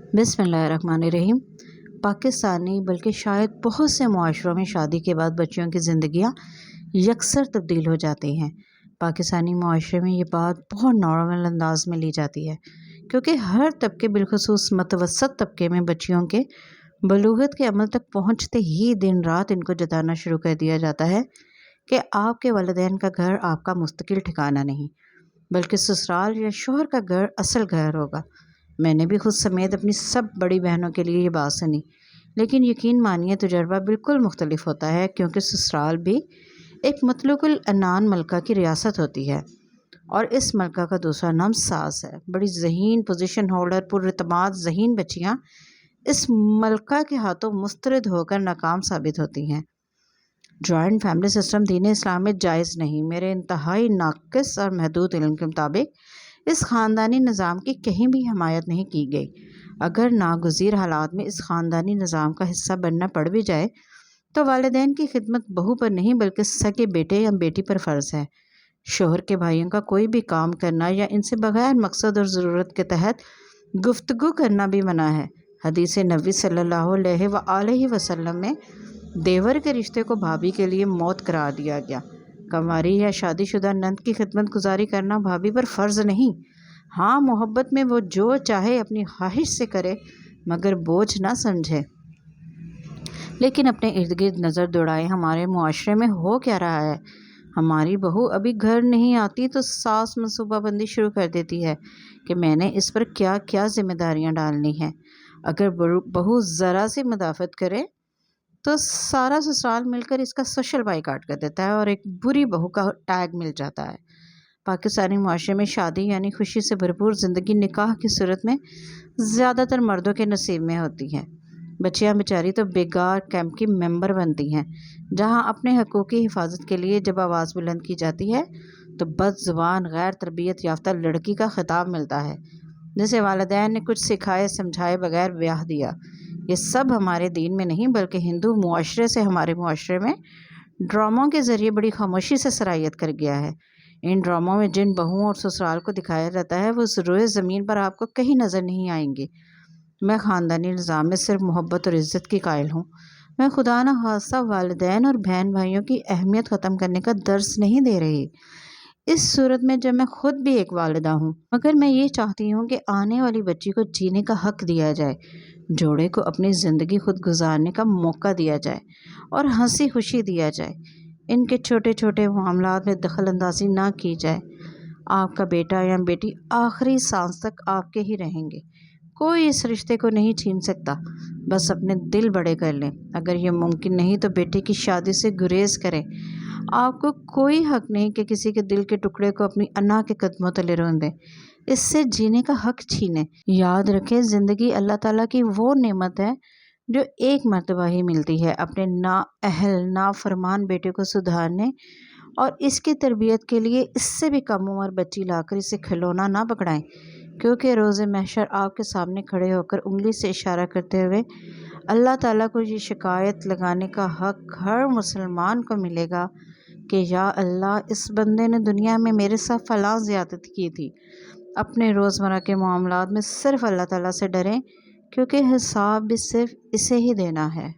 बिस्मिल्लाहिर्रहमानिर्रहीम। पाकिस्तानी बल्कि शायद बहुत से मुआशरों में शादी के बाद बच्चियों की ज़िंदगियाँ यकसर तब्दील हो जाती हैं। पाकिस्तानी मुआशरे में ये बात बहुत नॉर्मल अंदाज में ली जाती है, क्योंकि हर तबके बिलखुसूस मतवसत तबके में बच्चियों के बलूगत के अमल तक पहुँचते ही दिन रात इनको जताना शुरू कर दिया जाता है कि आपके वालिदैन का घर आपका मुस्तकिल ठिकाना नहीं, बल्कि ससुराल या शोहर का घर असल घर होगा। मैंने भी खुद समेत अपनी सब बड़ी बहनों के लिए ये बात सुनी, लेकिन यकीन मानिए तजुर्बा बिल्कुल मुख्तलिफ होता है, क्योंकि ससुराल भी एक मतलुकुल अनान मलका की रियासत होती है और इस मलका का दूसरा नाम सास है। बड़ी ज़हीन पोजीशन होल्डर पुरइतमाद ज़हीन बच्चियाँ इस मलका के हाथों मुस्तरद होकर नाकाम साबित होती हैं। जॉइंट फैमिली सिस्टम दीन इस्लाम में जायज़ नहीं। मेरे इंतहाई नाक़िस और महदूद इल्म के मुताबिक इस ख़ानदानी निज़ाम की कहीं भी हमायत नहीं की गई। अगर नागुज़ीर हालात में इस ख़ानदानी निज़ाम का हिस्सा बनना पड़ भी जाए तो वालिदैन की खिदमत बहू पर नहीं बल्कि सगे बेटे या बेटी पर फ़र्ज़ है। शोहर के भाइयों का कोई भी काम करना या इनसे बग़ैर मकसद और ज़रूरत के तहत गुफ्तगू करना भी मना है। हदीस नबी सल्लल्लाहु अलैहि वसल्लम में देवर के रिश्ते को भाभी के लिए मौत करार दिया गया। कंवारी या शादीशुदा नंद की खिदमत गुजारी करना भाभी पर फ़र्ज़ नहीं। हाँ, मोहब्बत में वो जो चाहे अपनी ख्वाहिश से करे, मगर बोझ ना समझे। लेकिन अपने इर्द गिर्द नज़र दौड़ाएं, हमारे मुआशरे में हो क्या रहा है। हमारी बहू अभी घर नहीं आती तो सास मनसूबाबंदी शुरू कर देती है कि मैंने इस पर क्या क्या जिम्मेदारियां डालनी हैं। अगर बहू ज़रा सी मुदाफ़त करे तो सारा ससुराल मिलकर इसका सोशल बाइकाट कर देता है और एक बुरी बहू का टैग मिल जाता है। पाकिस्तानी मुआशरे में शादी यानी खुशी से भरपूर ज़िंदगी निकाह की सूरत में ज़्यादातर मर्दों के नसीब में होती है। बच्चियां बेचारी तो बेगार कैंप की मेंबर बनती हैं, जहां अपने हकूक़ की हिफाजत के लिए जब आवाज़ बुलंद की जाती है तो बदज़ुबान गैर तरबियत याफ्ता लड़की का खिताब मिलता है, जिसे वालिदैन ने कुछ सिखाए समझाए बगैर ब्याह दिया। ये सब हमारे दीन में नहीं बल्कि हिंदू मुआशरे से हमारे मुआशरे में ड्रामों के ज़रिए बड़ी खामोशी से सरायत कर गया है। इन ड्रामों में जिन बहुओं और ससुराल को दिखाया जाता है वो रोए ज़मीन पर आपको कहीं नज़र नहीं आएंगी। मैं ख़ानदानी निज़ाम में सिर्फ मोहब्बत और इज़्ज़त की कायल हूँ। मैं खुदा न खास्ता वालिदैन और बहन भाइयों की अहमियत ख़त्म करने का दर्स नहीं दे रही, इस सूरत में जब मैं खुद भी एक वालिदा हूँ। मगर मैं ये चाहती हूँ कि आने वाली बच्ची को जीने का हक़ दिया जाए, जोड़े को अपनी ज़िंदगी खुद गुजारने का मौका दिया जाए और हंसी खुशी दिया जाए। इनके छोटे छोटे मामलात में दखल अंदाजी ना की जाए। आपका बेटा या बेटी आखिरी सांस तक आपके ही रहेंगे। कोई इस रिश्ते को नहीं छीन सकता, बस अपने दिल बड़े कर लें। अगर ये मुमकिन नहीं तो बेटे की शादी से गुरेज करें। आपको कोई हक नहीं कि किसी के दिल के टुकड़े को अपनी अना के कदमों तले रोन दें, इससे जीने का हक छीनें। याद रखें, ज़िंदगी अल्लाह ताला की वो नेमत है जो एक मर्तबा ही मिलती है। अपने नाअहल नाफरमान बेटे को सुधारने और इसकी तरबियत के लिए इससे भी कम उम्र बच्ची लाकर इसे खिलौना ना पकड़ाएं, क्योंकि रोज़े महशर आपके सामने खड़े होकर उंगली से इशारा करते हुए अल्लाह ताला को ये शिकायत लगाने का हक हर मुसलमान को मिलेगा कि या अल्लाह, इस बंदे ने दुनिया में मेरे साथ फ़लाँ ज़्यादती की थी। अपने रोज़मर्रा के मामलात में सिर्फ़ अल्लाह ताला से डरें, क्योंकि हिसाब भी सिर्फ़ इसे ही देना है।